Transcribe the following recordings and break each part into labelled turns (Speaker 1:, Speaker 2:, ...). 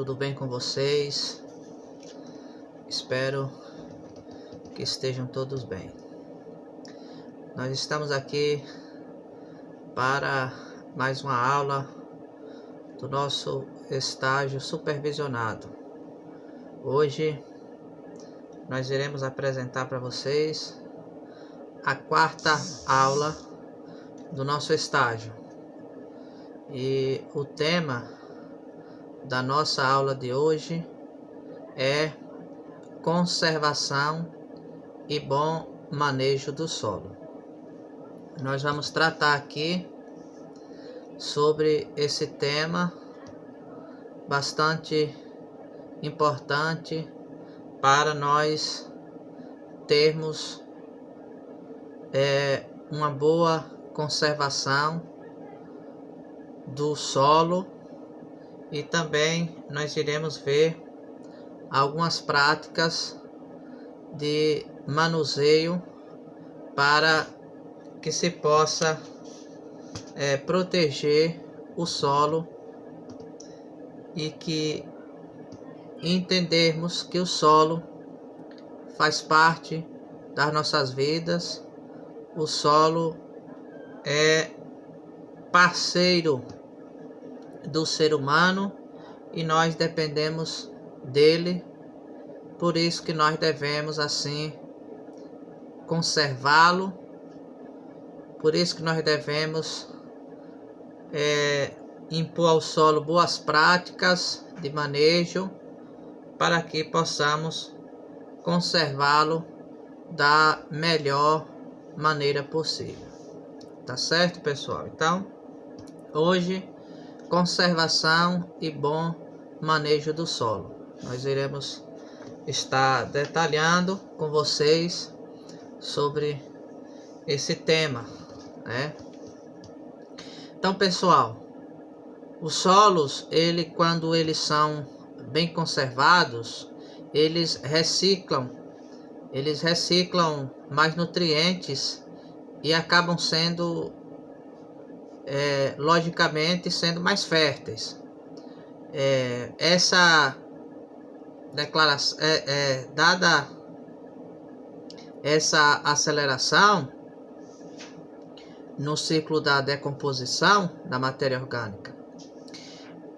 Speaker 1: tudo bem com vocês? Espero que estejam todos bem. Nós estamos aqui para mais uma aula do nosso estágio supervisionado. Hoje nós iremos apresentar para vocês a quarta aula do nosso estágio. E o tema da nossa aula de hoje é conservação e bom manejo do solo. Nós vamos tratar aqui sobre esse tema bastante importante para nós termos uma boa conservação do solo, e também nós iremos ver algumas práticas de manuseio para que se possa proteger o solo e que entendermos que o solo faz parte das nossas vidas. O solo é parceiro do ser humano e nós dependemos dele, por isso que nós devemos assim conservá-lo, por isso que nós devemos impor ao solo boas práticas de manejo para que possamos conservá-lo da melhor maneira possível. Tá certo, pessoal? Então, hoje, conservação e bom manejo do solo. Nós iremos estar detalhando com vocês sobre esse tema, né? Então, pessoal, os solos, quando eles são bem conservados, eles reciclam mais nutrientes e acabam sendo logicamente sendo mais férteis. Essa declaração dada essa aceleração no ciclo da decomposição da matéria orgânica.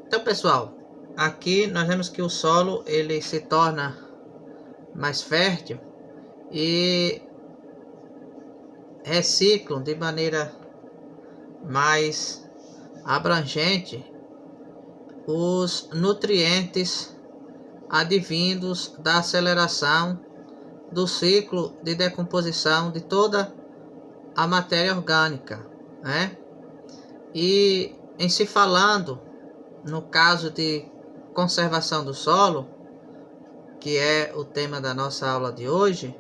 Speaker 1: Então, pessoal, aqui nós vemos que o solo ele se torna mais fértil e reciclam de maneira mais abrangente os nutrientes advindos da aceleração do ciclo de decomposição de toda a matéria orgânica, né? E em se falando no caso de conservação do solo, que é o tema da nossa aula de hoje,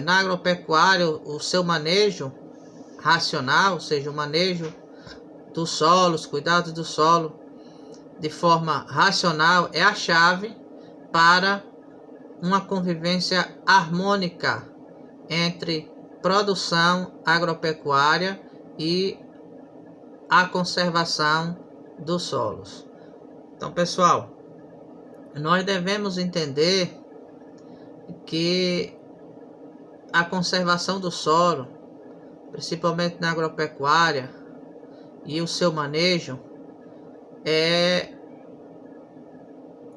Speaker 1: na agropecuária o seu manejo racional, ou seja, o manejo dos solos, cuidado do solo de forma racional é a chave para uma convivência harmônica entre produção agropecuária e a conservação dos solos. Então, pessoal, nós devemos entender que a conservação do solo, principalmente na agropecuária, e o seu manejo é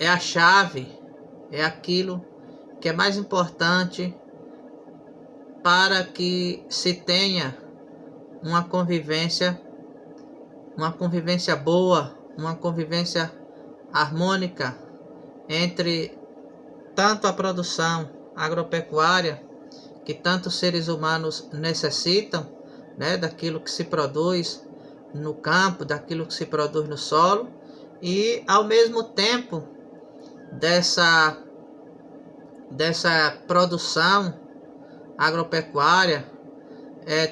Speaker 1: a chave, é aquilo que é mais importante para que se tenha uma convivência boa, uma convivência harmônica entre tanto a produção agropecuária, que tantos seres humanos necessitam, né, daquilo que se produz no campo, daquilo que se produz no solo, e ao mesmo tempo dessa produção agropecuária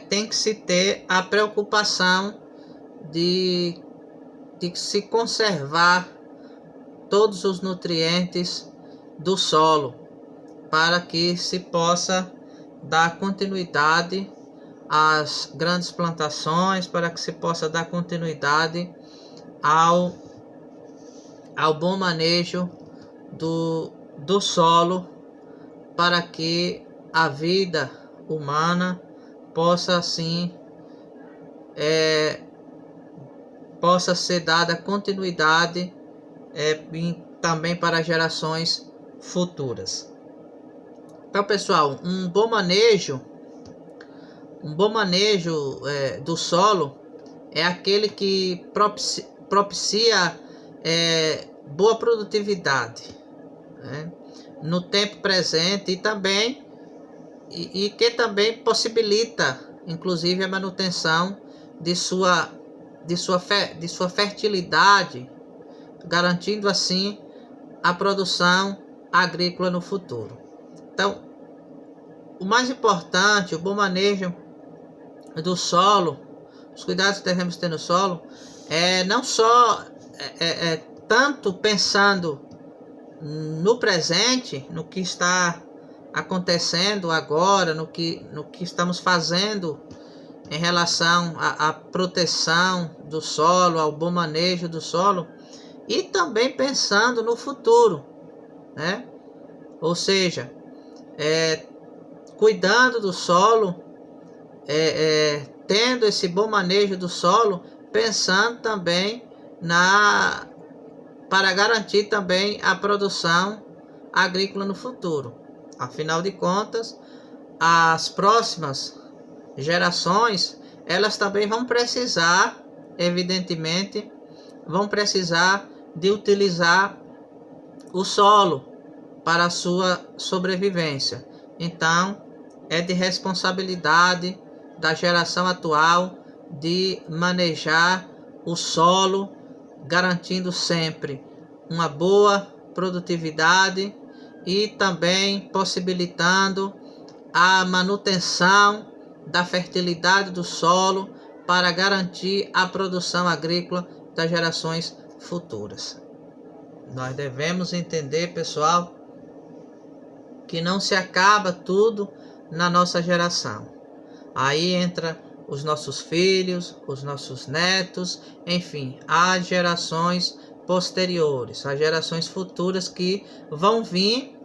Speaker 1: tem que se ter a preocupação de se conservar todos os nutrientes do solo para que se possa dar continuidade às grandes plantações, para que se possa dar continuidade ao bom manejo do solo, para que a vida humana possa assim possa ser dada continuidade também para gerações futuras. Então, pessoal, um bom manejo do solo é aquele que propicia boa produtividade, né, no tempo presente, e que também possibilita, inclusive, a manutenção de sua fertilidade, garantindo assim a produção agrícola no futuro. Então, o mais importante, o bom manejo do solo, os cuidados que devemos ter no solo, não só tanto pensando no presente, no que está acontecendo agora, no que estamos fazendo em relação à proteção do solo, ao bom manejo do solo, e também pensando no futuro, né? Ou seja, cuidando do solo, tendo esse bom manejo do solo, pensando também para garantir também a produção agrícola no futuro. Afinal de contas, as próximas gerações, elas também vão precisar, evidentemente, de utilizar o solo para a sua sobrevivência. Então, é de responsabilidade da geração atual de manejar o solo, garantindo sempre uma boa produtividade e também possibilitando a manutenção da fertilidade do solo para garantir a produção agrícola das gerações futuras. Nós devemos entender, pessoal, que não se acaba tudo na nossa geração. Aí entra os nossos filhos, os nossos netos, enfim, as gerações posteriores, as gerações futuras que vão vir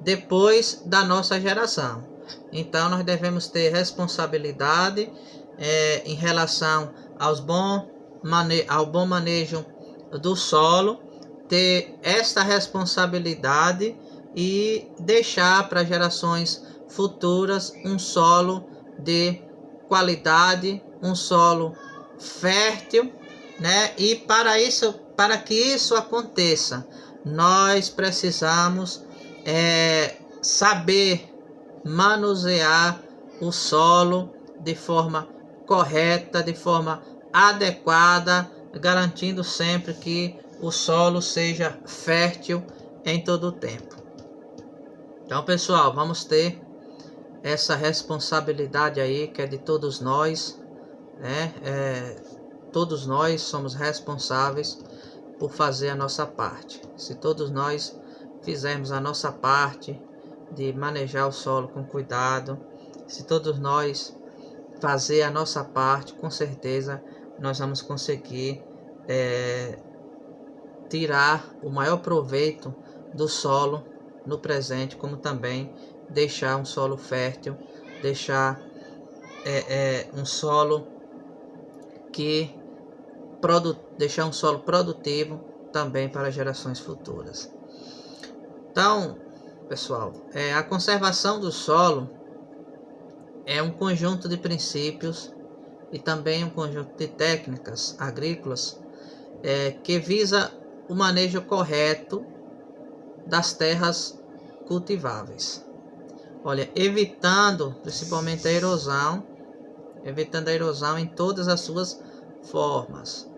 Speaker 1: depois da nossa geração. Então nós devemos ter responsabilidade em relação ao bom manejo do solo, ter esta responsabilidade e deixar para gerações futuras um solo de qualidade, um solo fértil, né? E para que isso aconteça, nós precisamos saber manusear o solo de forma correta, de forma adequada, garantindo sempre que o solo seja fértil em todo o tempo. Então, pessoal, vamos ter essa responsabilidade aí, que é de todos nós, né? Todos nós somos responsáveis por fazer a nossa parte. Se todos nós fizermos a nossa parte de manejar o solo com cuidado, se todos nós fazer a nossa parte, com certeza nós vamos conseguir tirar o maior proveito do solo no presente, como também deixar um solo fértil, deixar um solo produtivo também para gerações futuras. Então, pessoal, a conservação do solo é um conjunto de princípios e também um conjunto de técnicas agrícolas que visa o manejo correto das terras cultiváveis. Olha, evitando principalmente a erosão em todas as suas formas.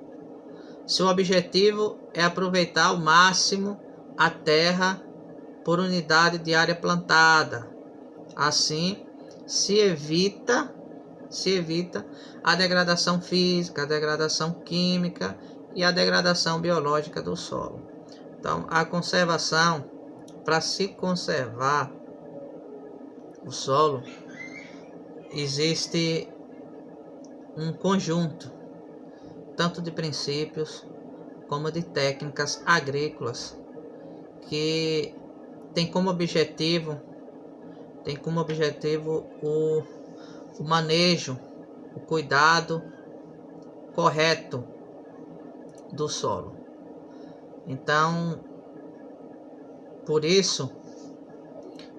Speaker 1: Seu objetivo é aproveitar ao máximo a terra por unidade de área plantada. Assim, se evita a degradação física, a degradação química e a degradação biológica do solo. Então, a conservação, para se conservar o solo, existe um conjunto tanto de princípios como de técnicas agrícolas que tem como objetivo o manejo, o cuidado correto do solo. Então, por isso,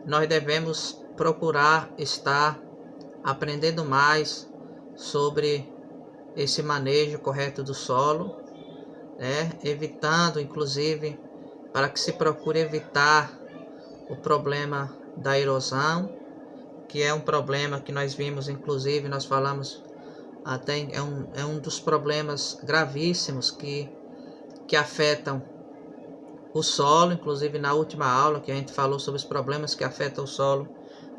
Speaker 1: nós devemos procurar estar aprendendo mais sobre esse manejo correto do solo, né? Evitando, inclusive, para que se procure evitar o problema da erosão, que é um problema que nós vimos, inclusive, nós falamos até, é um dos problemas gravíssimos que afetam o solo. Inclusive na última aula que a gente falou sobre os problemas que afetam o solo,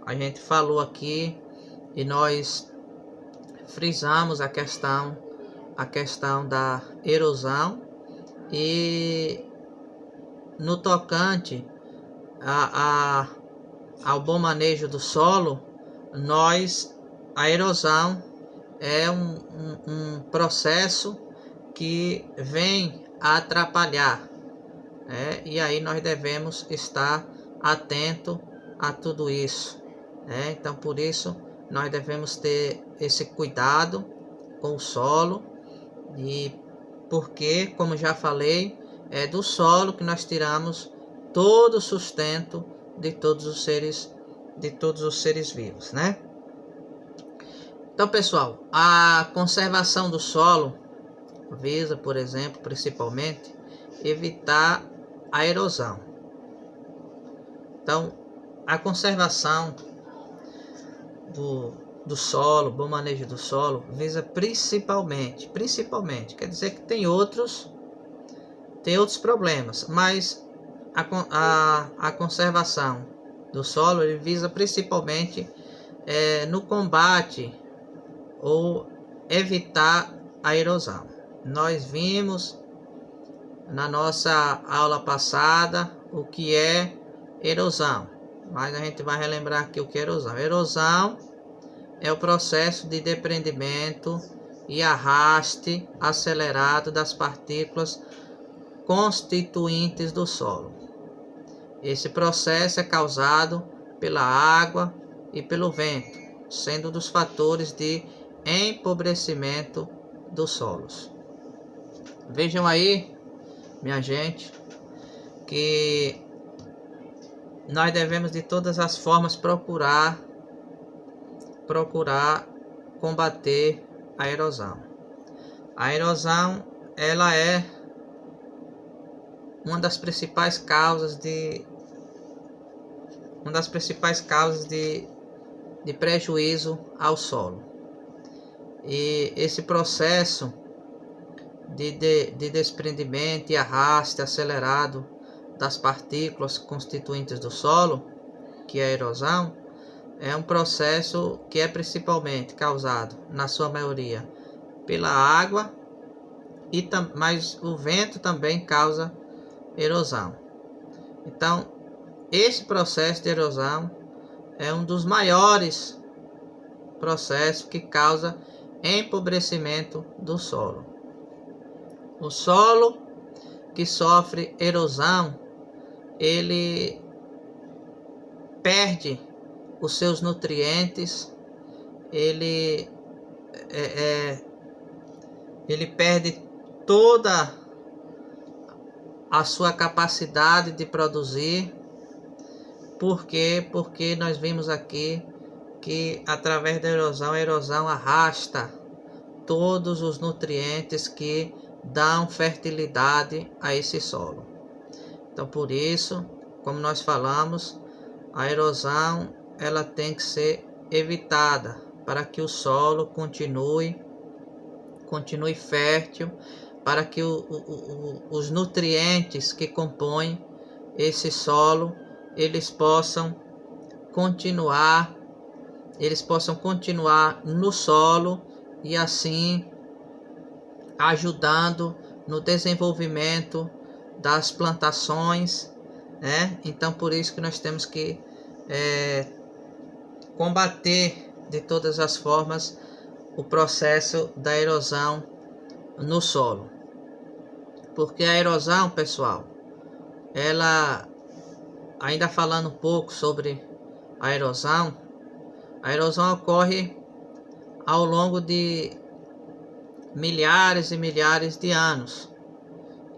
Speaker 1: a gente falou aqui e nós frisamos a questão da erosão. E no tocante ao bom manejo do solo, a erosão é um processo que vem a atrapalhar, né? E aí nós devemos estar atento a tudo isso, né? Então, por isso, nós devemos ter esse cuidado com o solo, e porque, como já falei, é do solo que nós tiramos todo o sustento de todos os seres vivos, né? Então, pessoal, a conservação do solo visa, por exemplo, principalmente, evitar a erosão. Então, a conservação do solo, bom manejo do solo, visa principalmente, quer dizer que tem outros problemas, mas a conservação do solo, ele visa principalmente no combate ou evitar a erosão. Nós vimos na nossa aula passada o que é erosão, mas a gente vai relembrar aqui o que é erosão. Erosão é o processo de desprendimento e arraste acelerado das partículas constituintes do solo. Esse processo é causado pela água e pelo vento, sendo um dos fatores de empobrecimento dos solos. Vejam aí, minha gente, que nós devemos de todas as formas procurar combater a erosão. A erosão, ela é uma das principais causas de prejuízo ao solo. E esse processo de desprendimento e arraste acelerado das partículas constituintes do solo, que é a erosão, é um processo que é principalmente causado, na sua maioria, pela água, mas o vento também causa erosão. Então, esse processo de erosão é um dos maiores processos que causa empobrecimento do solo. O solo que sofre erosão, ele perde os seus nutrientes, ele perde toda a sua capacidade de produzir. Por quê? Porque nós vimos aqui que através da erosão, a erosão arrasta todos os nutrientes que dão fertilidade a esse solo. Então, por isso, como nós falamos, a erosão, ela tem que ser evitada para que o solo continue fértil, para que os nutrientes que compõem esse solo, eles possam continuar no solo e assim ajudando no desenvolvimento das plantações, né? Então, por isso que nós temos que combater de todas as formas o processo da erosão no solo. Porque a erosão, pessoal, ela, ainda falando um pouco sobre a erosão ocorre ao longo de milhares e milhares de anos.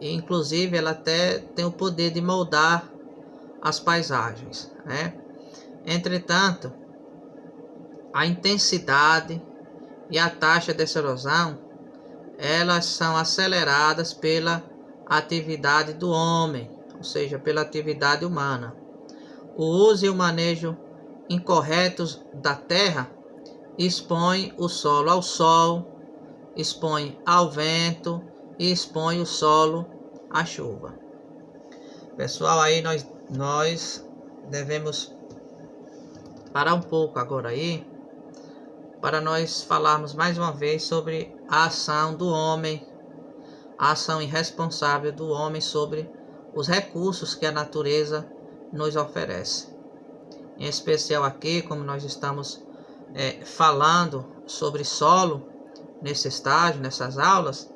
Speaker 1: E, inclusive, ela até tem o poder de moldar as paisagens, né? Entretanto, a intensidade e a taxa dessa erosão, elas são aceleradas pela atividade do homem, ou seja, pela atividade humana. O uso e o manejo incorretos da terra expõe o solo ao sol, expõe ao vento e expõe o solo à chuva. Pessoal, aí nós devemos parar um pouco agora aí para nós falarmos mais uma vez sobre a ação do homem, a ação irresponsável do homem sobre os recursos que a natureza nos oferece. Em especial aqui, como nós estamos falando sobre solo nesse estágio, nessas aulas,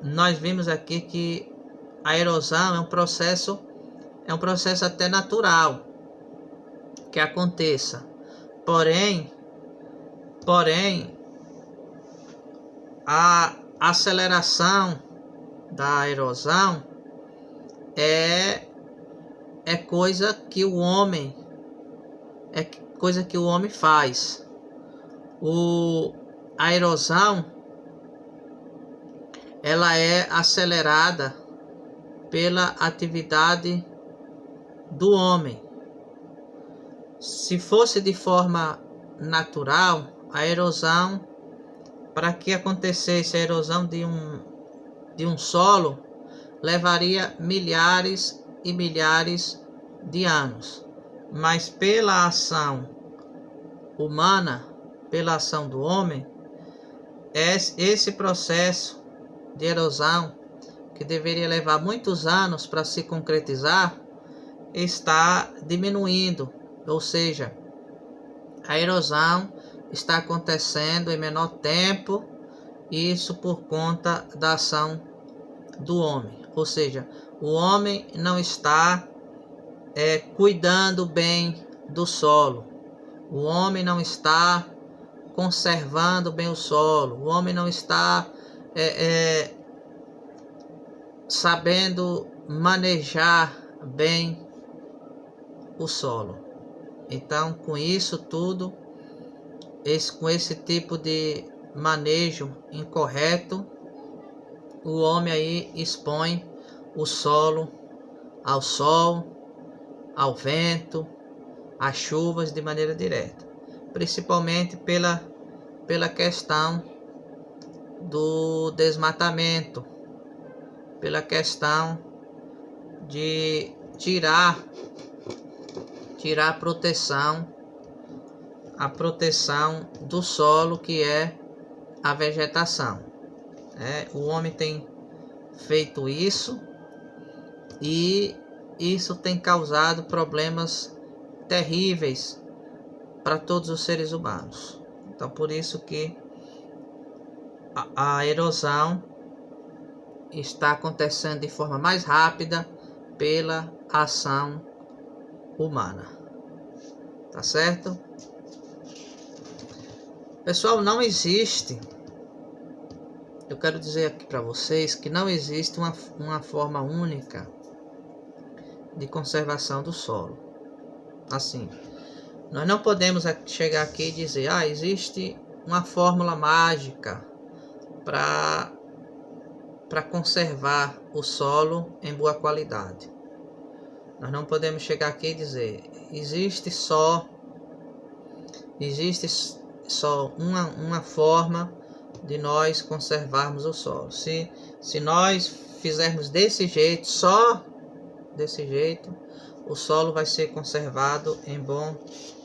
Speaker 1: nós vimos aqui que a erosão é um processo até natural que aconteça. Porém, a aceleração da erosão é coisa que o homem faz. A erosão, ela é acelerada pela atividade do homem. Se fosse de forma natural, a erosão, para que acontecesse a erosão de um solo, levaria milhares e milhares de anos. Mas pela ação humana, pela ação do homem, esse processo de erosão, que deveria levar muitos anos para se concretizar, está diminuindo, ou seja, a erosão está acontecendo em menor tempo, isso por conta da ação do homem, ou seja, o homem não está cuidando bem do solo, o homem não está conservando bem o solo, o homem não está sabendo manejar bem o solo. Então, com isso tudo, com esse tipo de manejo incorreto, o homem aí expõe o solo ao sol, ao vento, às chuvas de maneira direta, principalmente pela questão do desmatamento, pela questão de tirar a proteção do solo, que é a vegetação. O homem tem feito isso e isso tem causado problemas terríveis para todos os seres humanos. Então, por isso que a erosão está acontecendo de forma mais rápida pela ação humana. Tá certo? Pessoal, não existe, eu quero dizer aqui para vocês que não existe uma forma única de conservação do solo. Assim, nós não podemos chegar aqui e dizer, existe uma fórmula mágica para conservar o solo em boa qualidade. Nós não podemos chegar aqui e dizer, existe só uma forma de nós conservarmos o solo. Se nós fizermos desse jeito, só desse jeito, o solo vai ser conservado em bom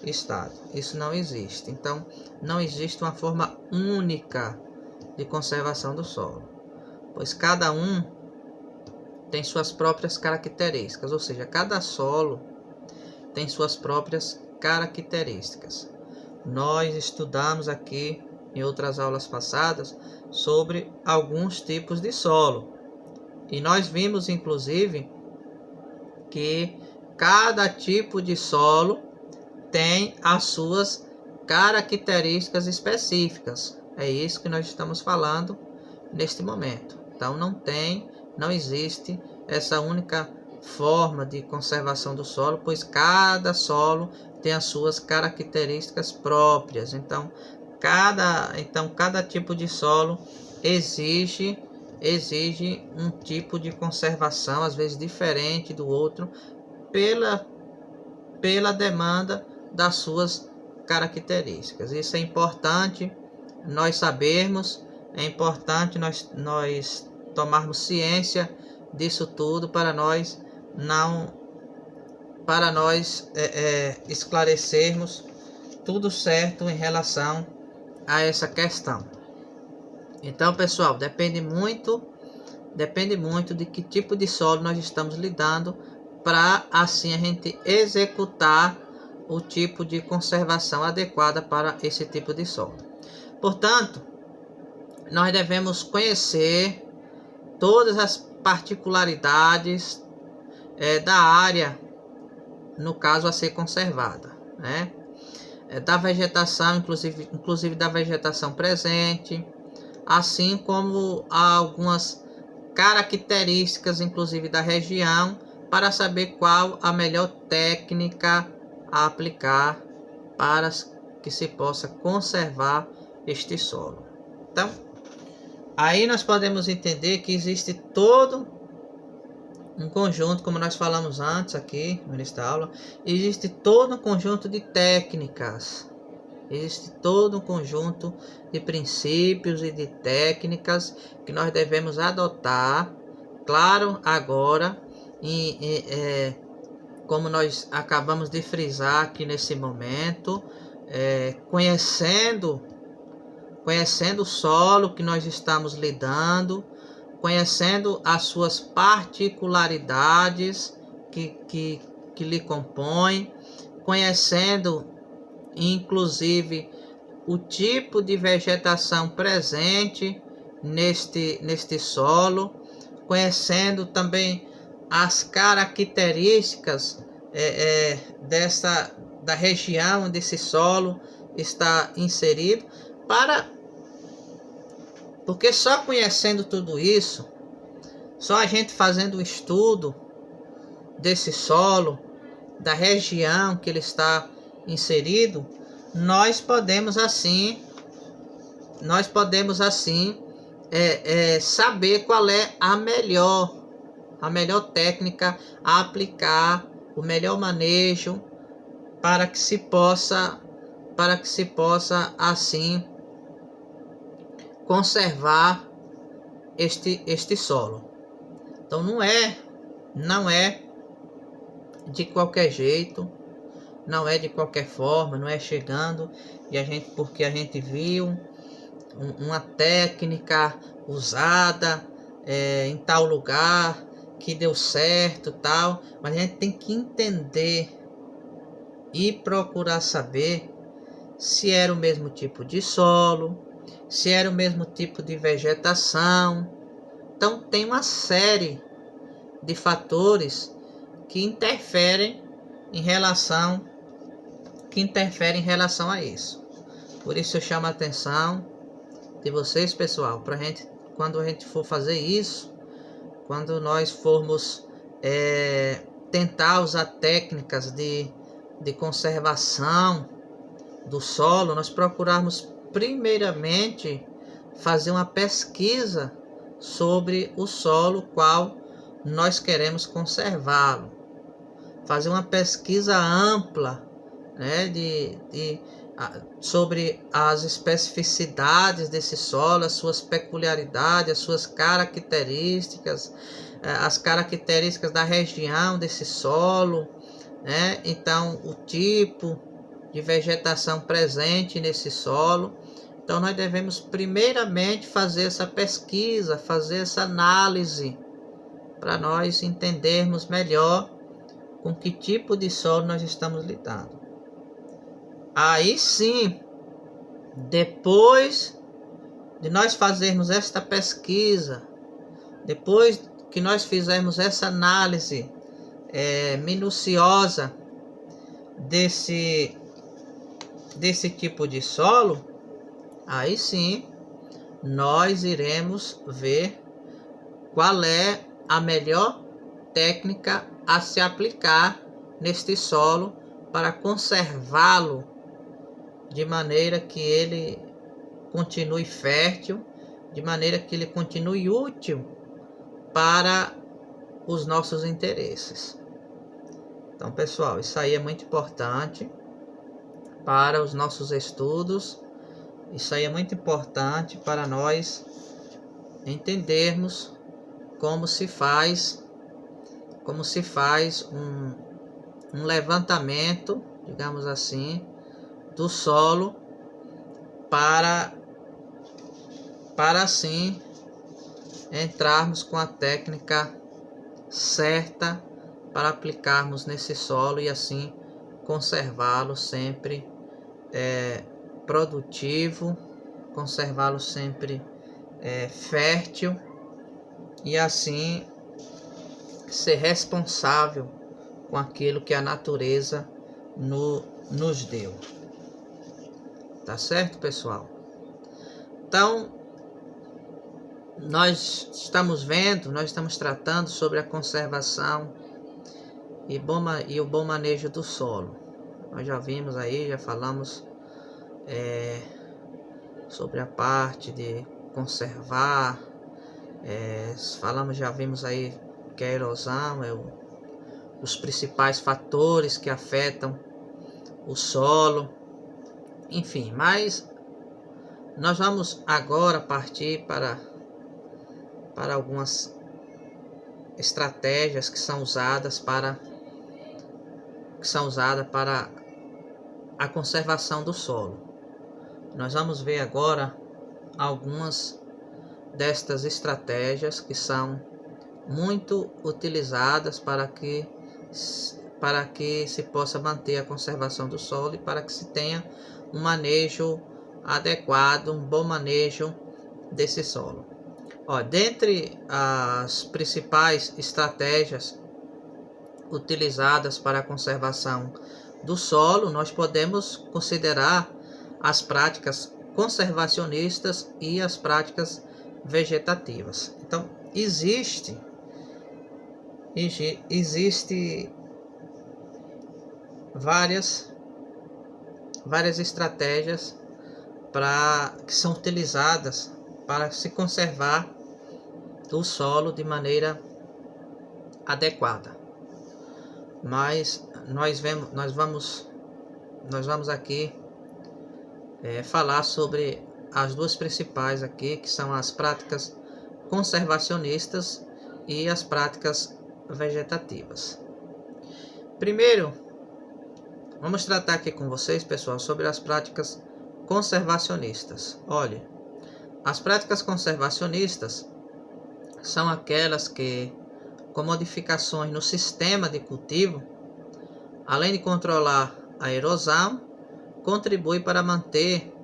Speaker 1: estado. Isso não existe. Então, não existe uma forma única de conservação do solo, pois cada um tem suas próprias características, ou seja, cada solo tem suas próprias características. Nós estudamos aqui em outras aulas passadas sobre alguns tipos de solo. E nós vimos, inclusive, que cada tipo de solo tem as suas características específicas. É isso que nós estamos falando neste momento. Então não existe essa única forma de conservação do solo, pois cada solo tem as suas características próprias. Então cada tipo de solo exige um tipo de conservação, às vezes diferente do outro, pela demanda das suas características. Isso é importante nós sabermos, é importante nós tomarmos ciência disso tudo para nós esclarecermos tudo certo em relação a essa questão. Então, pessoal, depende muito de que tipo de solo nós estamos lidando, para assim a gente executar o tipo de conservação adequada para esse tipo de solo. Portanto, nós devemos conhecer todas as particularidades da área, no caso a ser conservada, né? Da vegetação, inclusive da vegetação presente, assim como algumas características, inclusive da região, para saber qual a melhor técnica a aplicar para que se possa conservar este solo. Então, aí nós podemos entender que existe todo um conjunto, como nós falamos antes aqui no início da aula, existe todo um conjunto de técnicas, existe todo um conjunto de princípios e de técnicas que nós devemos adotar, claro, agora, como nós acabamos de frisar aqui nesse momento, conhecendo o solo que nós estamos lidando, conhecendo as suas particularidades que lhe compõem, conhecendo inclusive o tipo de vegetação presente neste solo, conhecendo também as características da região onde esse solo está inserido, porque só conhecendo tudo isso, só a gente fazendo o estudo desse solo, da região que ele está inserido, nós podemos assim saber qual é a melhor técnica a aplicar, o melhor manejo para que se possa assim conservar este solo. Então não é de qualquer jeito, não é de qualquer forma, não é chegando porque a gente viu uma técnica usada em tal lugar que deu certo, tal, mas a gente tem que entender e procurar saber se era o mesmo tipo de solo, se era o mesmo tipo de vegetação. Então tem uma série de fatores que interferem em relação a isso. Por isso eu chamo a atenção de vocês, pessoal, para quando a gente for fazer isso, quando nós formos tentar usar técnicas de conservação do solo, nós procurarmos primeiramente fazer uma pesquisa sobre o solo qual nós queremos conservá-lo, fazer uma pesquisa ampla, né, sobre as especificidades desse solo, as suas peculiaridades, as suas características, as características da região desse solo, né? Então, o tipo de vegetação presente nesse solo. Então, nós devemos primeiramente fazer essa pesquisa, fazer essa análise, para nós entendermos melhor com que tipo de solo nós estamos lidando. Aí sim, Depois de nós fazermos esta pesquisa, depois que nós fizermos essa análise minuciosa desse tipo de solo, aí sim nós iremos ver qual é a melhor técnica a se aplicar neste solo para conservá-lo de maneira que ele continue fértil, de maneira que ele continue útil para os nossos interesses. Então, pessoal, isso aí é muito importante para os nossos estudos. Isso aí é muito importante para nós entendermos como se faz um levantamento, digamos assim, do solo para assim entrarmos com a técnica certa para aplicarmos nesse solo e assim conservá-lo sempre produtivo, conservá-lo sempre fértil e assim ser responsável com aquilo que a natureza nos deu. Tá certo, pessoal? Então, nós estamos tratando sobre a conservação e o bom manejo do solo. Nós já vimos aí, já falamos sobre a parte de conservar, já vimos aí que a erosão é os principais fatores que afetam o solo, enfim, mas nós vamos agora partir para algumas estratégias que são usadas para a conservação do solo. Nós vamos ver agora algumas destas estratégias que são muito utilizadas para que se possa manter a conservação do solo e para que se tenha um manejo adequado, um bom manejo desse solo. Dentre as principais estratégias utilizadas para a conservação do solo, nós podemos considerar as práticas conservacionistas e as práticas vegetativas. Então, existe várias estratégias que são utilizadas para se conservar o solo de maneira adequada. Mas nós vamos aqui falar sobre as duas principais aqui, que são as práticas conservacionistas e as práticas vegetativas. Primeiro, vamos tratar aqui com vocês, pessoal, sobre as práticas conservacionistas. Olha, as práticas conservacionistas são aquelas que, com modificações no sistema de cultivo, além de controlar a erosão, contribui para manter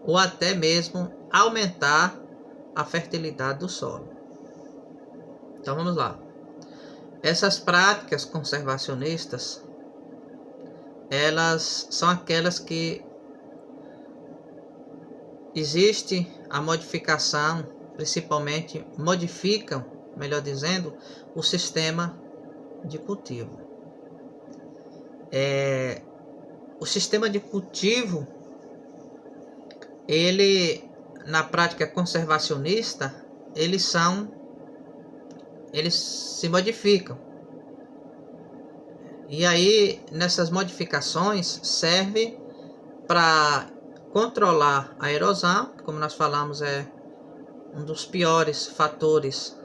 Speaker 1: ou até mesmo aumentar a fertilidade do solo. Então vamos lá. Essas práticas conservacionistas, elas são aquelas que existe a modificação, principalmente modificam, melhor dizendo, o sistema de cultivo. O sistema de cultivo, ele, na prática conservacionista, eles se modificam. E aí, nessas modificações, serve para controlar a erosão, que, como nós falamos, é um dos piores fatores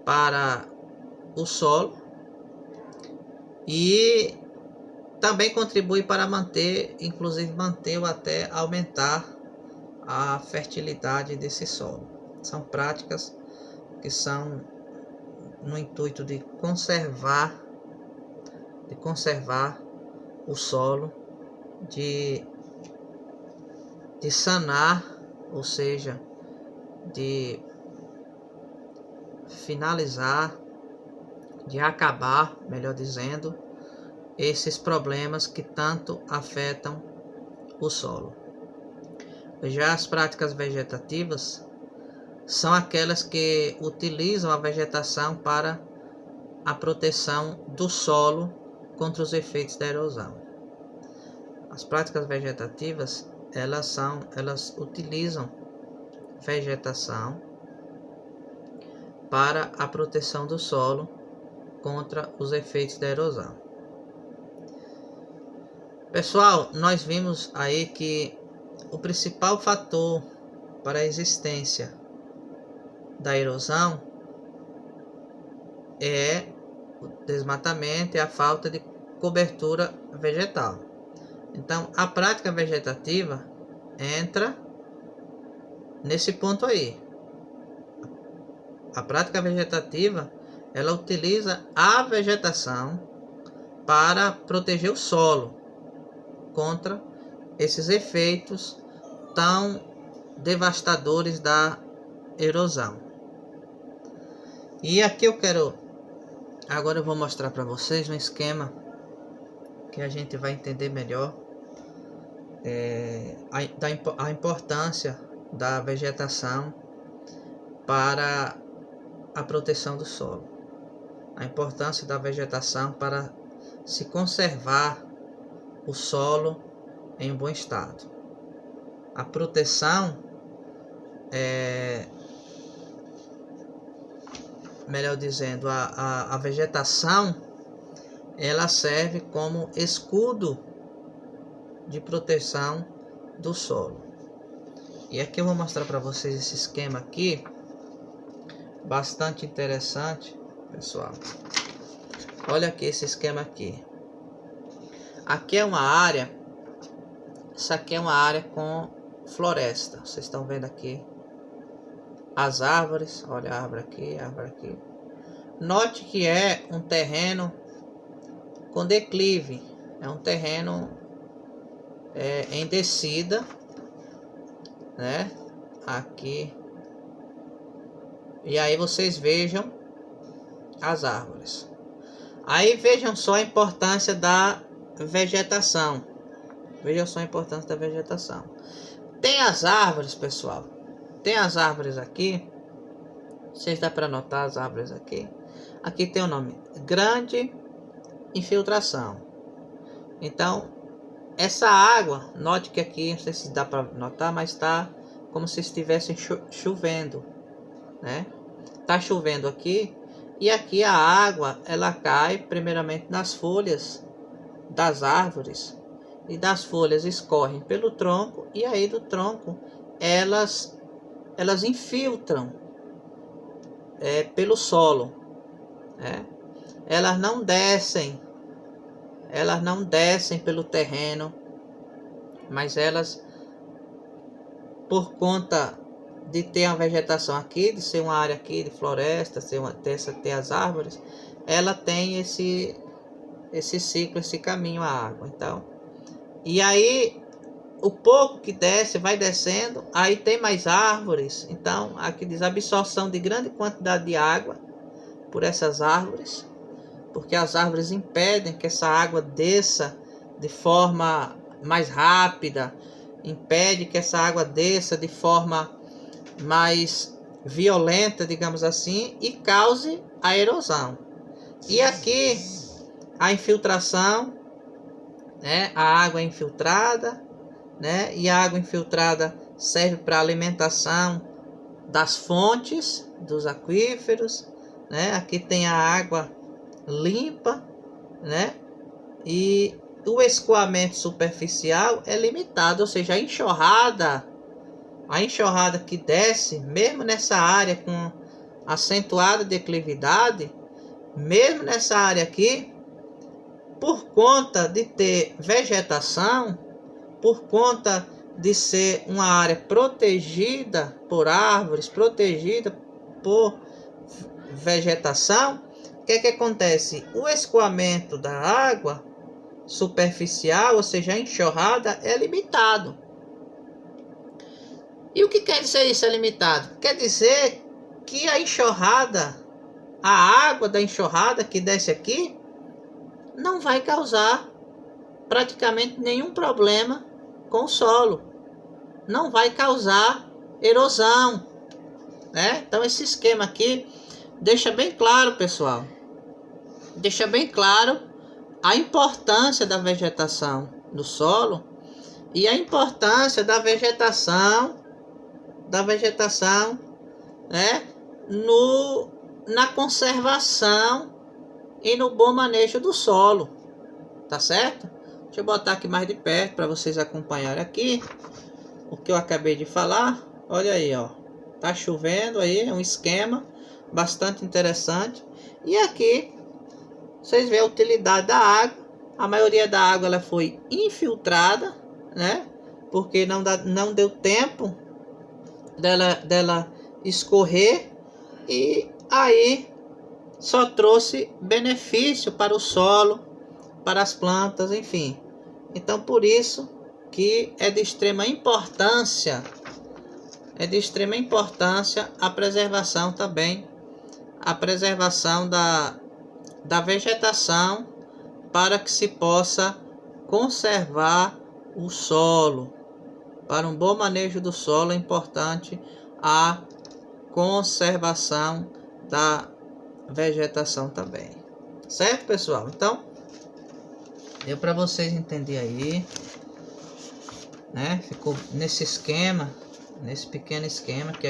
Speaker 1: para o solo, e também contribui para manter ou até aumentar a fertilidade desse solo. São práticas que são no intuito de conservar o solo de sanar, ou seja, de finalizar, de acabar, melhor dizendo, esses problemas que tanto afetam o solo. Já as práticas vegetativas são aquelas que utilizam a vegetação para a proteção do solo contra os efeitos da erosão. As práticas vegetativas, elas utilizam vegetação para a proteção do solo contra os efeitos da erosão. Pessoal, nós vimos aí que o principal fator para a existência da erosão é o desmatamento e a falta de cobertura vegetal. Então, a prática vegetativa entra nesse ponto aí. A prática vegetativa, ela utiliza a vegetação para proteger o solo contra esses efeitos tão devastadores da erosão. E aqui agora eu vou mostrar para vocês um esquema que a gente vai entender melhor a importância da vegetação para a proteção do solo. A importância da vegetação para se conservar o solo em bom estado. A proteção, melhor dizendo, a vegetação, ela serve como escudo de proteção do solo. E aqui eu vou mostrar para vocês esse esquema aqui, bastante interessante, pessoal. Olha aqui esse esquema aqui. Aqui é uma área, isso aqui é uma área com floresta. Vocês estão vendo aqui as árvores, olha a árvore aqui, a árvore aqui. Note que é um terreno com declive, é um terreno em descida, né? Aqui. E aí vocês vejam as árvores. Aí vejam só a importância da vegetação. Vejam só a importância da vegetação. Tem as árvores, pessoal. Tem as árvores aqui. Vocês dá para notar as árvores aqui. Aqui tem o nome grande infiltração. Então, essa água, note que aqui, não sei se dá para notar, mas está como se estivesse chovendo, né? Tá chovendo aqui. E aqui a água, ela cai primeiramente nas folhas das árvores. E das folhas escorrem pelo tronco. E aí do tronco, elas infiltram pelo solo. Elas não descem pelo terreno. Mas elas, por conta de ter uma vegetação aqui, de ser uma área aqui de floresta, ter as árvores, ela tem esse ciclo, esse caminho, a água. Então, e aí o pouco que desce, vai descendo, aí tem mais árvores. Então, aqui diz absorção de grande quantidade de água por essas árvores, porque as árvores impedem que essa água desça de forma mais rápida, impede que essa água desça de forma mais violenta, digamos assim, e cause a erosão. E aqui a infiltração, né? A água é infiltrada, né? E a água infiltrada serve para alimentação das fontes, dos aquíferos, né? Aqui tem a água limpa, né? E o escoamento superficial é limitado, ou seja, a enxurrada que desce, mesmo nessa área com acentuada declividade, mesmo nessa área aqui, por conta de ter vegetação, por conta de ser uma área protegida por árvores, protegida por vegetação, o que acontece? O escoamento da água superficial, ou seja, a enxurrada, é limitado. E o que quer dizer isso é limitado? Quer dizer que a enxurrada, a água da enxurrada que desce aqui, não vai causar praticamente nenhum problema com o solo. Não vai causar erosão, né? Então esse esquema aqui deixa bem claro, pessoal. Deixa bem claro a importância da vegetação no solo e a importância da vegetação, né, na conservação e no bom manejo do solo, tá certo? Deixa eu botar aqui mais de perto para vocês acompanharem aqui o que eu acabei de falar. Olha aí, ó, tá chovendo aí, é um esquema bastante interessante. E aqui vocês veem a utilidade da água. A maioria da água ela foi infiltrada, né? Porque não deu tempo dela escorrer, e aí só trouxe benefício para o solo, para as plantas, enfim. Então por isso que é de extrema importância, a preservação também, a preservação da vegetação, para que se possa conservar o solo. Para um bom manejo do solo é importante a conservação da vegetação também. Certo, pessoal? Então, deu para vocês entenderem aí, né? Ficou nesse esquema, nesse pequeno esquema que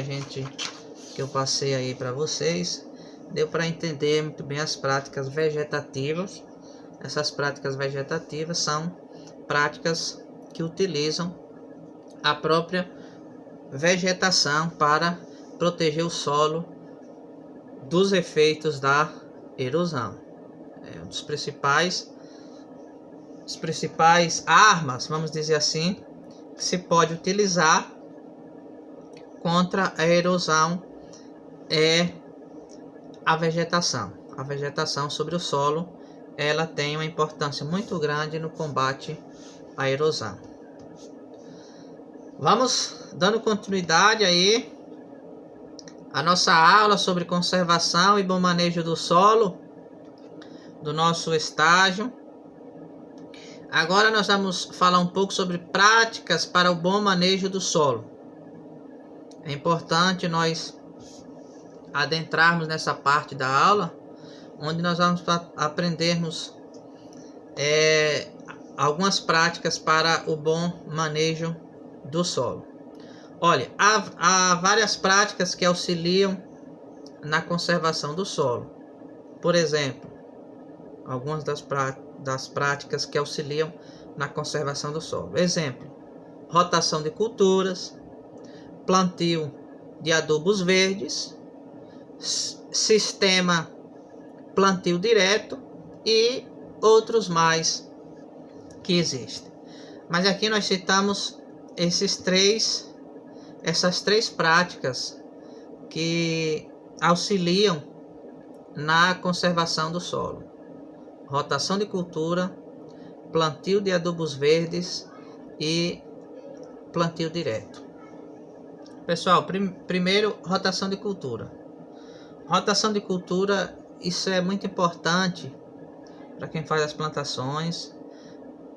Speaker 1: eu passei aí para vocês. Deu para entender muito bem as práticas vegetativas. Essas práticas vegetativas são práticas que utilizam a própria vegetação para proteger o solo dos efeitos da erosão. É um dos principais armas, vamos dizer assim, que se pode utilizar contra a erosão é a vegetação. A vegetação sobre o solo, ela tem uma importância muito grande no combate à erosão. Vamos dando continuidade aí a nossa aula sobre conservação e bom manejo do solo do nosso estágio. Agora nós vamos falar um pouco sobre práticas para o bom manejo do solo. É importante nós adentrarmos nessa parte da aula, onde nós vamos aprendermos algumas práticas para o bom manejo do solo. Olha, há várias práticas que auxiliam na conservação do solo. Por exemplo, algumas das práticas que auxiliam na conservação do solo. Exemplo: rotação de culturas, plantio de adubos verdes, sistema plantio direto e outros mais que existem. Mas aqui nós citamos essas três práticas que auxiliam na conservação do solo: rotação de cultura, plantio de adubos verdes e plantio direto. Pessoal, primeiro, rotação de cultura. Rotação de cultura, isso é muito importante para quem faz as plantações,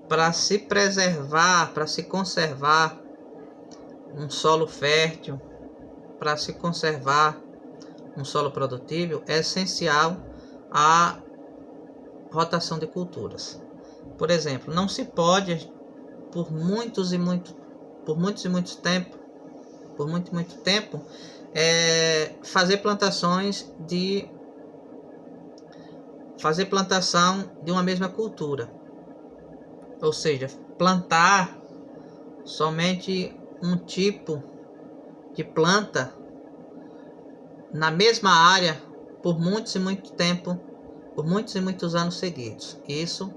Speaker 1: para se preservar, para se conservar um solo fértil, para se conservar um solo produtivo. É essencial a rotação de culturas. Por exemplo, não se pode por muito tempo fazer plantação de uma mesma cultura, ou seja, plantar somente um tipo de planta na mesma área por muitos e muitos anos seguidos. Isso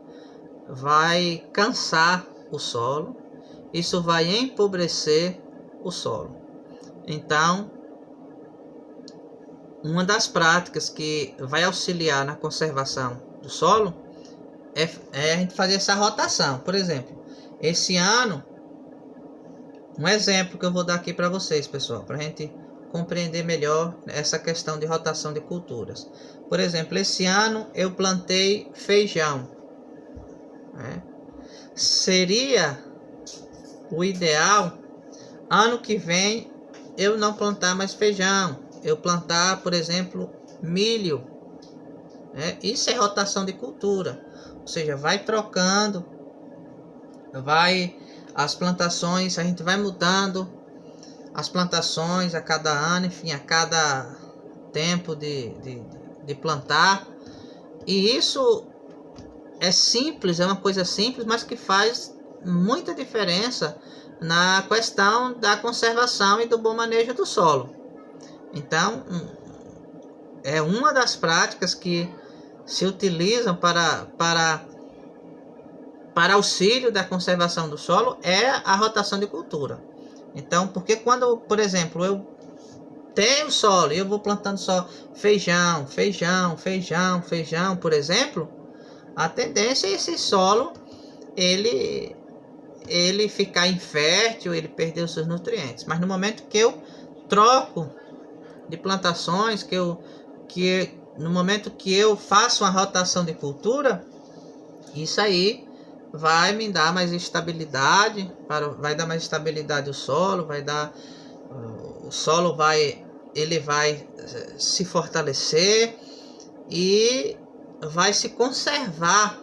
Speaker 1: vai cansar o solo, isso vai empobrecer o solo. Então, uma das práticas que vai auxiliar na conservação do solo é a gente fazer essa rotação. Por exemplo, esse ano Um exemplo que eu vou dar aqui para vocês, pessoal, para a gente compreender melhor essa questão de rotação de culturas. Por exemplo, esse ano eu plantei feijão, né? Seria o ideal ano que vem eu não plantar mais feijão, eu plantar, por exemplo, milho, né? Isso é rotação de cultura, ou seja, vai trocando, as plantações, a gente vai mudando as plantações a cada ano, enfim, a cada tempo de plantar. E isso é simples, é uma coisa simples, mas que faz muita diferença na questão da conservação e do bom manejo do solo. Então, é uma das práticas que se utilizam para auxílio da conservação do solo, é a rotação de cultura. Então, porque quando, por exemplo, eu tenho solo e eu vou plantando só feijão, por exemplo, a tendência é esse solo ele ficar infértil, ele perder os seus nutrientes. Mas no momento que eu troco de plantações, no momento que eu faço uma rotação de cultura, isso aí vai me dar mais estabilidade, vai dar mais estabilidade ao solo, o solo vai se fortalecer e vai se conservar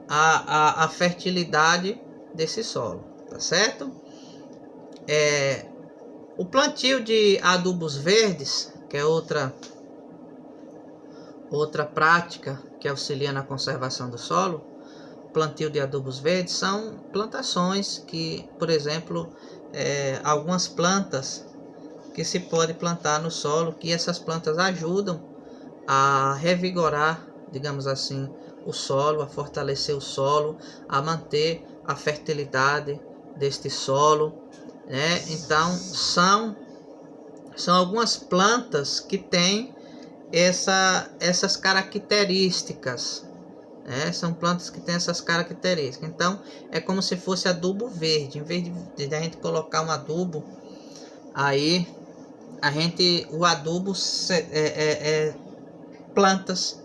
Speaker 1: a fertilidade desse solo, tá certo? O plantio de adubos verdes, que é outra prática que auxilia na conservação do solo. Plantio de adubos verdes são plantações que, por exemplo, algumas plantas que se pode plantar no solo, que essas plantas ajudam a revigorar, digamos assim, o solo, a fortalecer o solo, a manter a fertilidade deste solo, né? Então são algumas plantas que têm essas características, né? São plantas que têm essas características. Então é como se fosse adubo verde. Em vez de a gente colocar um adubo, aí o adubo plantas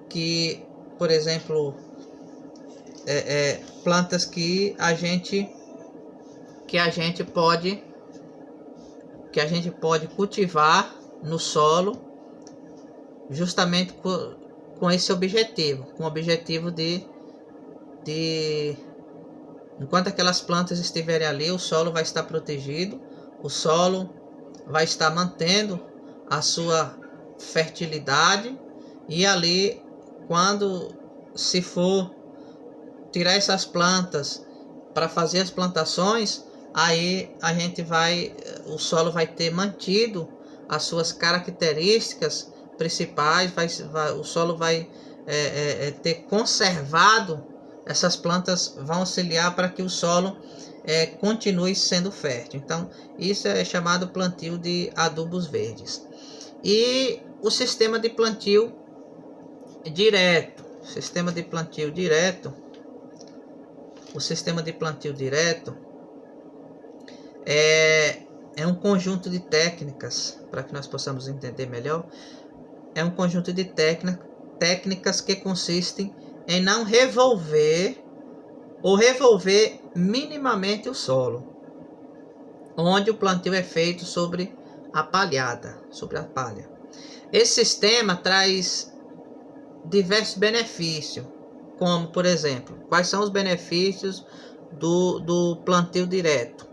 Speaker 1: que, por exemplo, plantas que a gente pode cultivar no solo, justamente com esse objetivo, com o objetivo de enquanto aquelas plantas estiverem ali, o solo vai estar protegido, o solo vai estar mantendo a sua fertilidade, e ali, quando se for tirar essas plantas para fazer as plantações, aí o solo vai ter mantido as suas características principais, o solo vai ter conservado, essas plantas vão auxiliar para que o solo continue sendo fértil. Então isso é chamado plantio de adubos verdes. E o sistema de plantio direto, o sistema de plantio direto é um conjunto de técnicas, para que nós possamos entender melhor. É um conjunto de técnicas que consistem em não revolver ou revolver minimamente o solo, onde o plantio é feito sobre a palha. Esse sistema traz diversos benefícios, como, por exemplo, quais são os benefícios do plantio direto?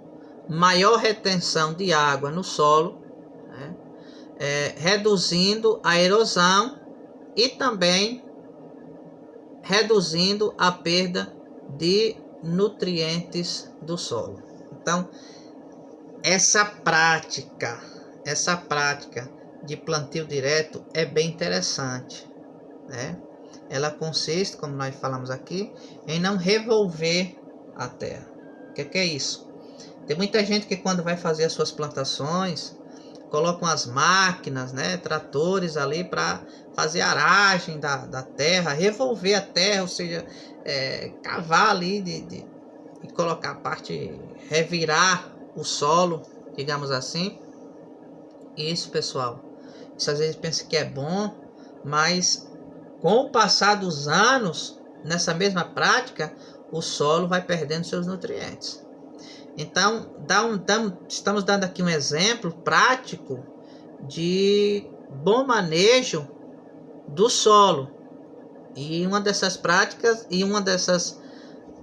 Speaker 1: Maior retenção de água no solo, né? Reduzindo a erosão e também reduzindo a perda de nutrientes do solo. Então, essa prática de plantio direto é bem interessante, né? Ela consiste, como nós falamos aqui, em não revolver a terra. O que é isso? Tem muita gente que, quando vai fazer as suas plantações, colocam as máquinas, né, tratores ali para fazer a aragem da terra, revolver a terra, ou seja, cavar ali e colocar a parte, revirar o solo, digamos assim. Isso, pessoal, isso às vezes pensa que é bom, mas com o passar dos anos, nessa mesma prática, o solo vai perdendo seus nutrientes. Então, estamos dando aqui um exemplo prático de bom manejo do solo. E uma dessas práticas,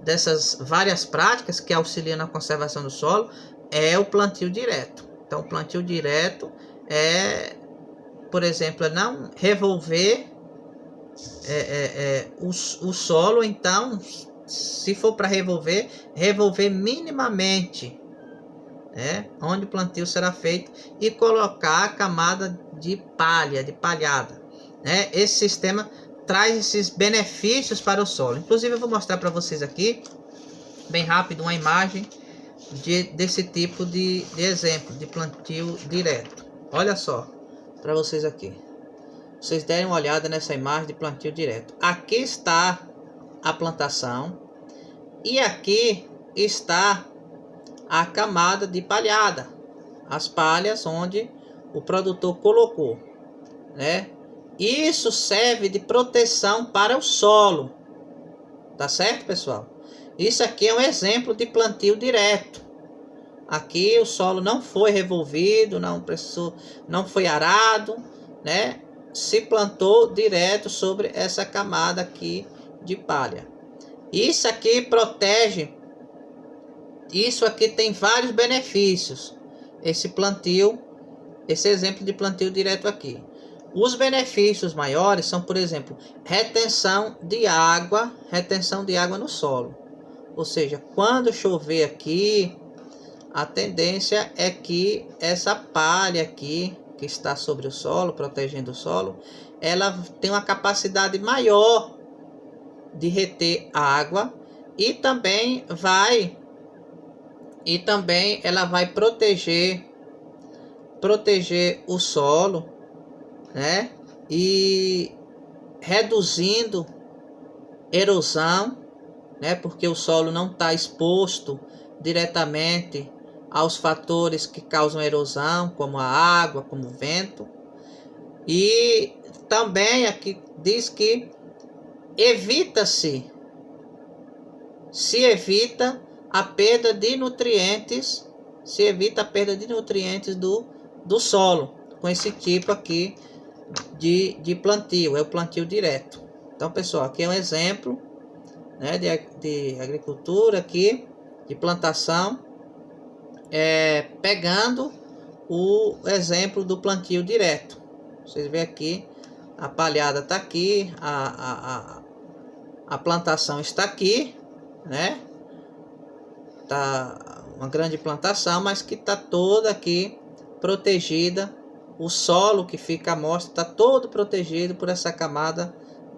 Speaker 1: dessas várias práticas que auxiliam na conservação do solo, é o plantio direto. Então, o plantio direto é, por exemplo, não revolver o solo. Então, se for para revolver minimamente, onde o plantio será feito, e colocar a camada de palhada. Esse sistema traz esses benefícios para o solo. Inclusive, eu vou mostrar para vocês aqui, bem rápido, uma imagem desse tipo de exemplo de plantio direto. Olha só, para vocês aqui. Vocês derem uma olhada nessa imagem de plantio direto. Aqui está a plantação e aqui está a camada de palhada, as palhas onde o produtor colocou, Isso serve de proteção para o solo, tá certo, pessoal? Isso aqui é um exemplo de plantio direto. Aqui o solo não foi revolvido, não foi arado, Se plantou direto sobre essa camada aqui de palha. Isso aqui protege. Isso aqui tem vários benefícios. Esse exemplo de plantio direto aqui. Os benefícios maiores são, por exemplo, retenção de água no solo. Ou seja, quando chover aqui, a tendência é que essa palha aqui, que está sobre o solo, protegendo o solo, ela tem uma capacidade maior de reter água e também ela vai proteger o solo, e reduzindo erosão, porque o solo não está exposto diretamente aos fatores que causam erosão, como a água, como o vento. E também aqui diz que se evita a perda de nutrientes, do solo, com esse tipo aqui de plantio, é o plantio direto. Então, pessoal, aqui é um exemplo, de agricultura aqui, de plantação, pegando o exemplo do plantio direto. Vocês veem aqui, a palhada está aqui, a plantação está aqui, Tá uma grande plantação, mas que está toda aqui protegida. O solo que fica à mostra está todo protegido por essa camada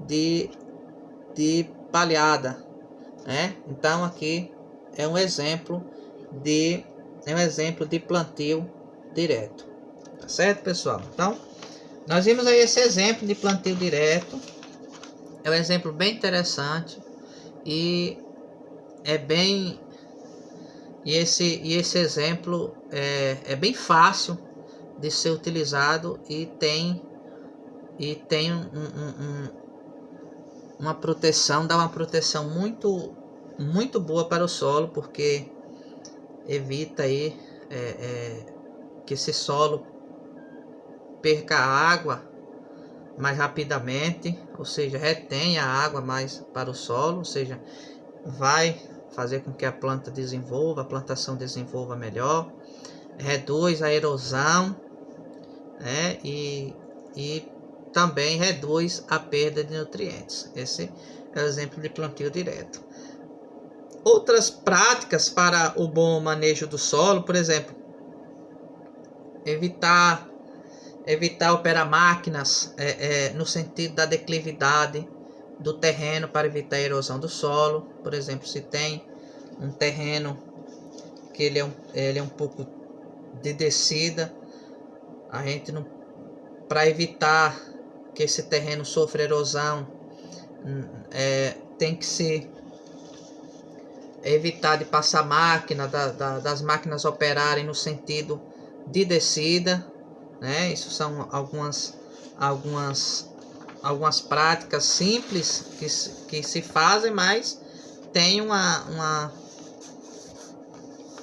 Speaker 1: de palhada, Então aqui é um exemplo de plantio direto, tá certo, pessoal? Então nós vimos aí esse exemplo de plantio direto. É um exemplo bem interessante e esse exemplo é bem fácil de ser utilizado e tem uma proteção, dá uma proteção muito boa para o solo, porque evita aí que esse solo perca água mais rapidamente, ou seja, retém a água mais para o solo, ou seja, vai fazer com que a plantação desenvolva melhor, reduz a erosão, e também reduz a perda de nutrientes. Esse é o exemplo de plantio direto. Outras práticas para o bom manejo do solo, por exemplo, evitar operar máquinas no sentido da declividade do terreno para evitar a erosão do solo. Por exemplo, se tem um terreno que ele é um pouco de descida, a gente não, para evitar que esse terreno sofra erosão, tem que se evitar de passar máquina, das máquinas operarem no sentido de descida, né? Isso são algumas práticas simples que se fazem, mas tem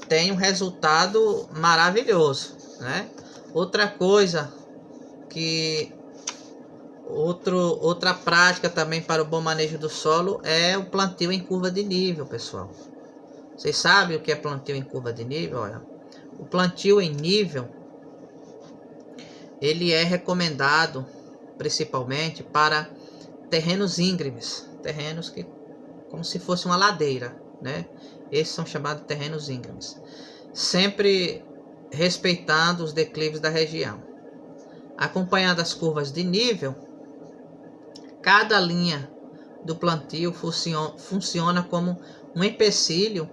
Speaker 1: tem um resultado maravilhoso, né? Outra coisa outra prática também para o bom manejo do solo é o plantio em curva de nível, pessoal. Vocês sabem o que é plantio em curva de nível? Olha, o plantio em nível, ele é recomendado principalmente para terrenos íngremes, terrenos que como se fosse uma ladeira, né? Esses são chamados terrenos íngremes, sempre respeitando os declives da região. Acompanhando as curvas de nível, cada linha do plantio funciona como um empecilho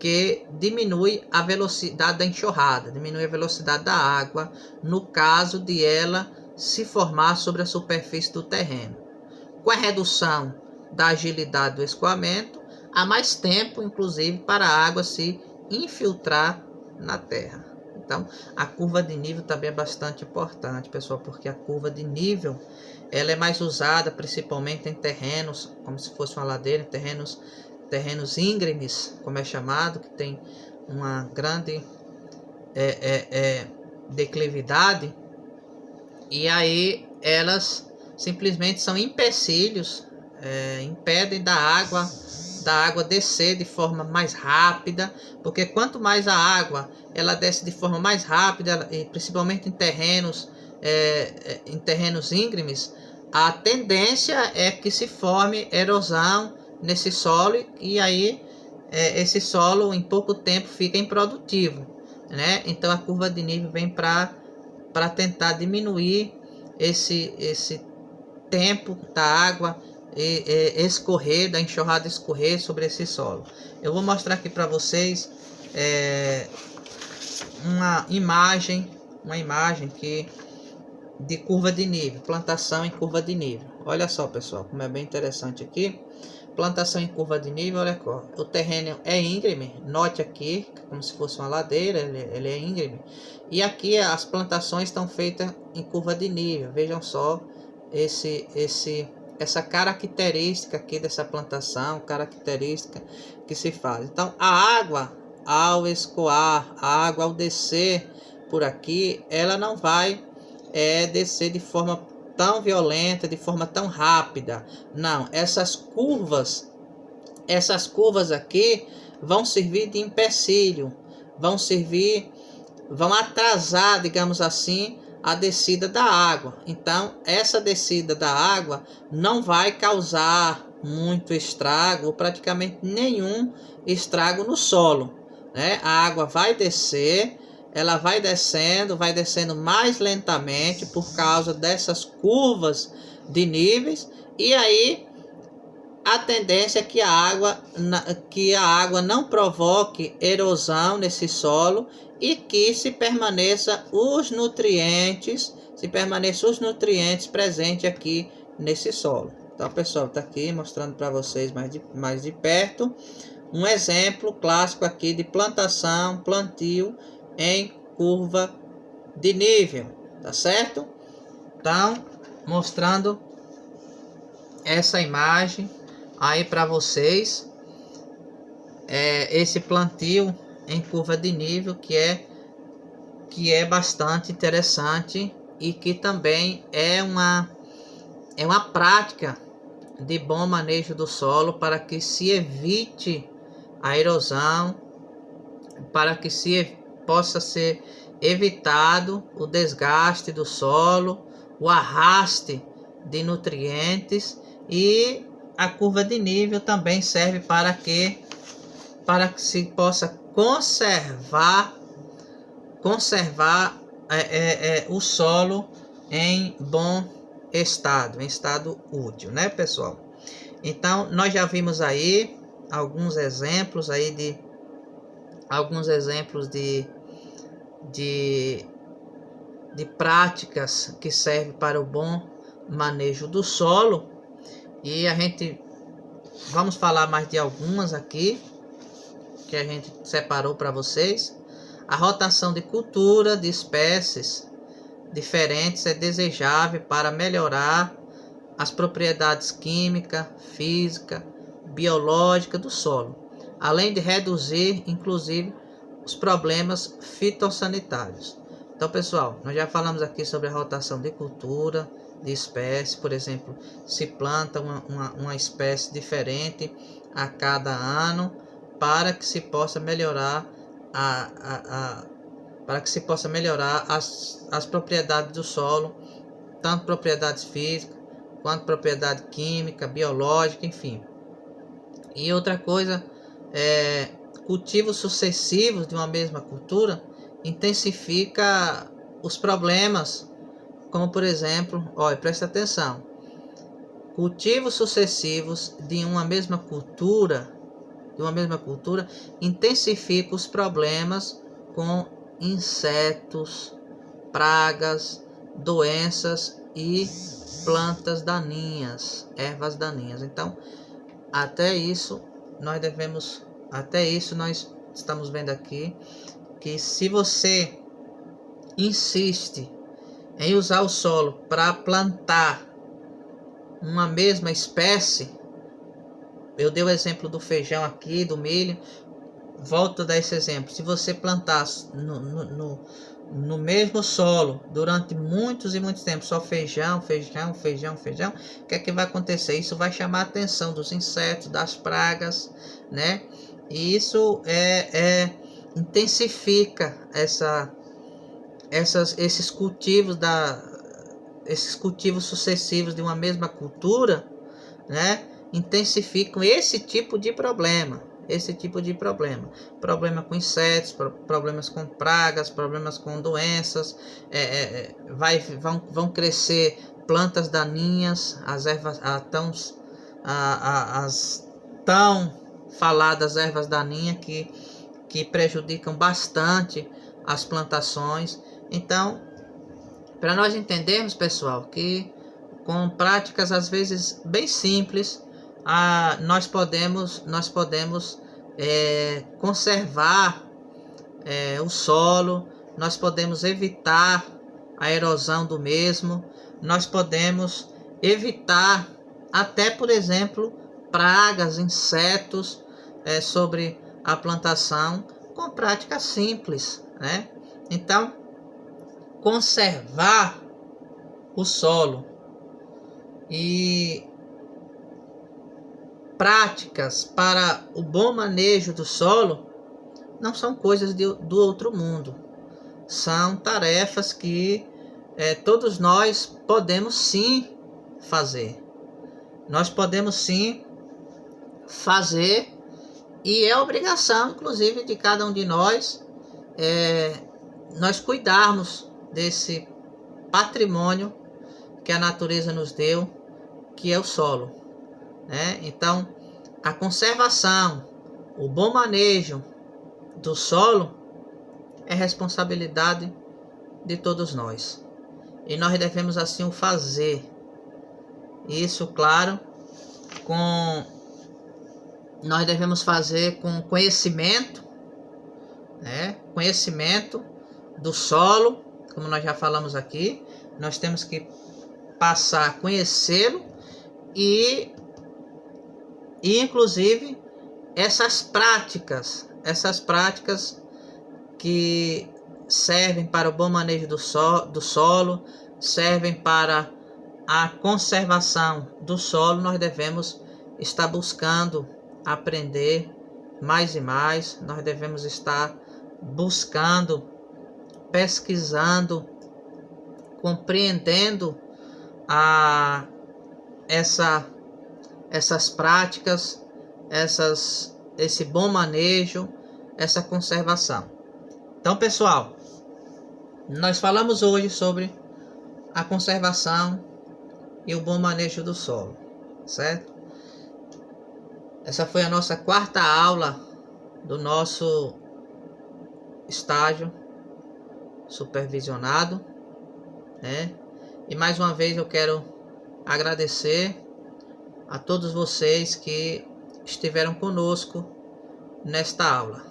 Speaker 1: que diminui a velocidade da enxurrada, diminui a velocidade da água, no caso de ela se formar sobre a superfície do terreno. Com a redução da agilidade do escoamento, há mais tempo, inclusive, para a água se infiltrar na terra. Então, a curva de nível também é bastante importante, pessoal, porque a curva de nível ela é mais usada principalmente em terrenos, como se fosse uma ladeira, em terrenos íngremes, como é chamado, que tem uma grande declividade, e aí elas simplesmente são empecilhos, impedem da água descer de forma mais rápida, porque quanto mais a água ela desce de forma mais rápida, e principalmente em terrenos íngremes, a tendência é que se forme erosão nesse solo, e aí esse solo em pouco tempo fica improdutivo, né? Então a curva de nível vem para tentar diminuir esse tempo da água escorrer, da enxurrada escorrer sobre esse solo. Eu vou mostrar aqui para vocês uma imagem de curva de nível, plantação em curva de nível. Olha só, pessoal, como é bem interessante aqui. Plantação em curva de nível, olha só. O terreno é íngreme, note aqui, como se fosse uma ladeira, ele é íngreme. E aqui as plantações estão feitas em curva de nível. Vejam só essa característica aqui dessa plantação, característica que se faz. Então, a água ao escoar, a água ao descer por aqui, ela não vai descer de forma tão violenta, de forma tão rápida. Não, essas curvas aqui vão servir de empecilho, vão atrasar, digamos assim, a descida da água. Então, essa descida da água não vai causar muito estrago, ou praticamente nenhum estrago no solo, né? A água vai descer, ela vai descendo mais lentamente por causa dessas curvas de níveis, e aí a tendência é que a água não provoque erosão nesse solo e que se permaneça os nutrientes presentes aqui nesse solo. Então, pessoal, está aqui mostrando para vocês mais de perto um exemplo clássico aqui de plantio em curva de nível, tá certo? Então, mostrando essa imagem aí para vocês, esse plantio em curva de nível que é bastante interessante e que também é uma prática de bom manejo do solo para que se evite a erosão, para que possa ser evitado o desgaste do solo, o arraste de nutrientes, e a curva de nível também serve para que se possa conservar o solo em bom estado, em estado útil, né, pessoal? Então, nós já vimos aí alguns exemplos de práticas que servem para o bom manejo do solo, e vamos falar mais de algumas aqui. que a gente separou para vocês. A rotação de cultura de espécies diferentes é desejável para melhorar as propriedades química, física, biológica do solo, além de reduzir, inclusive, os problemas fitossanitários. Então, pessoal, nós já falamos aqui sobre a rotação de cultura, de espécie. Por exemplo, se planta uma espécie diferente a cada ano para que se possa melhorar as propriedades do solo, tanto propriedades físicas quanto propriedade química, biológica, enfim. E outra coisa, cultivos sucessivos de uma mesma cultura intensifica os problemas, como por exemplo, olha, presta atenção, cultivos sucessivos de uma mesma cultura intensifica os problemas com insetos, pragas, doenças e plantas daninhas, ervas daninhas. Então, até isso nós estamos vendo aqui que se você insiste em usar o solo para plantar uma mesma espécie, eu dei o exemplo do feijão aqui, do milho, volto a dar esse exemplo. Se você plantar no mesmo solo durante muitos e muitos tempos só feijão, o que é que vai acontecer? Isso vai chamar a atenção dos insetos, das pragas, né? E isso intensifica esses cultivos sucessivos de uma mesma cultura, né? Intensificam esse tipo de problema. Problema com insetos, problemas com pragas, problemas com doenças, vão crescer plantas daninhas, as ervas, as tão faladas ervas daninhas que prejudicam bastante as plantações. Então, para nós entendermos, pessoal, que com práticas às vezes bem simples, nós podemos conservar o solo, nós podemos evitar a erosão do mesmo, nós podemos evitar até, por exemplo, pragas, insetos sobre a plantação com práticas simples, né? Então, conservar o solo e práticas para o bom manejo do solo não são coisas do outro mundo. São tarefas que todos nós podemos sim fazer. Nós podemos sim fazer, e é obrigação, inclusive, de cada um de nós, nós cuidarmos desse patrimônio que a natureza nos deu, que é o solo, né? Então, a conservação, o bom manejo do solo é responsabilidade de todos nós. E nós devemos assim o fazer. Isso, claro, nós devemos fazer com conhecimento, né? Conhecimento do solo, como nós já falamos aqui. Nós temos que passar a conhecê-lo e inclusive essas práticas que servem para o bom manejo do solo, servem para a conservação do solo, nós devemos estar buscando aprender mais e mais. Nós devemos estar buscando, pesquisando, compreendendo essas práticas, esse bom manejo, essa conservação. Então, pessoal, nós falamos hoje sobre a conservação e o bom manejo do solo, certo? Essa foi a nossa quarta aula do nosso estágio supervisionado, né? E mais uma vez eu quero agradecer a todos vocês que estiveram conosco nesta aula.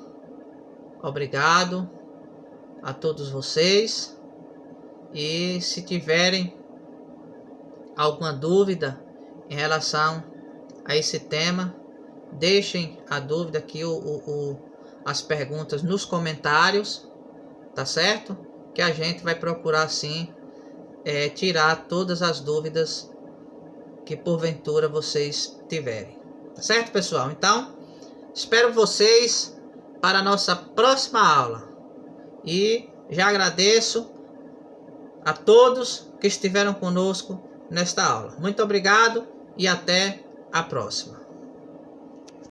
Speaker 1: Obrigado a todos vocês, e se tiverem alguma dúvida em relação a esse tema, deixem a dúvida aqui, as perguntas nos comentários, tá certo? Que a gente vai procurar sim tirar todas as dúvidas que porventura vocês tiverem, tá certo, pessoal? Então, espero vocês para a nossa próxima aula, e já agradeço a todos que estiveram conosco nesta aula. Muito obrigado e até a próxima.